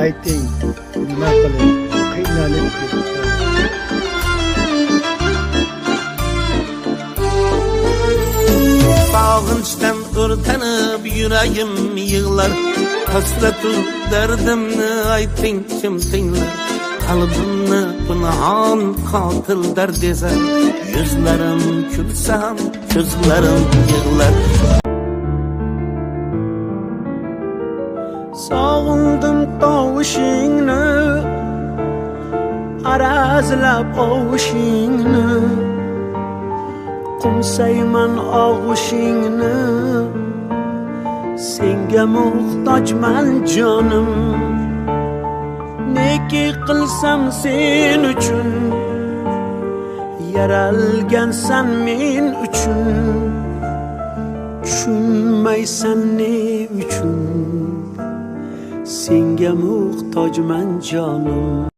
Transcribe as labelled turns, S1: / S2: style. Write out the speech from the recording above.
S1: ayting, nima qilay, qiynalib ketdim.
S2: Sağınçtan örtenip yüreğim yığlar, hasretu derdimni ayting kim tinglar. Kalbimni pınhan katil derd ezer, yüzlerim külsem gözlerim yığlar.
S3: Sog'indim tovushingni, arazlab ovushingni, qumsayman og'ushingni, senga muhtojman jonim. Neki qilsam sen uchun, yaralgansan men uchun, tushunmaysan ne uchun, senga muhtojman jonim.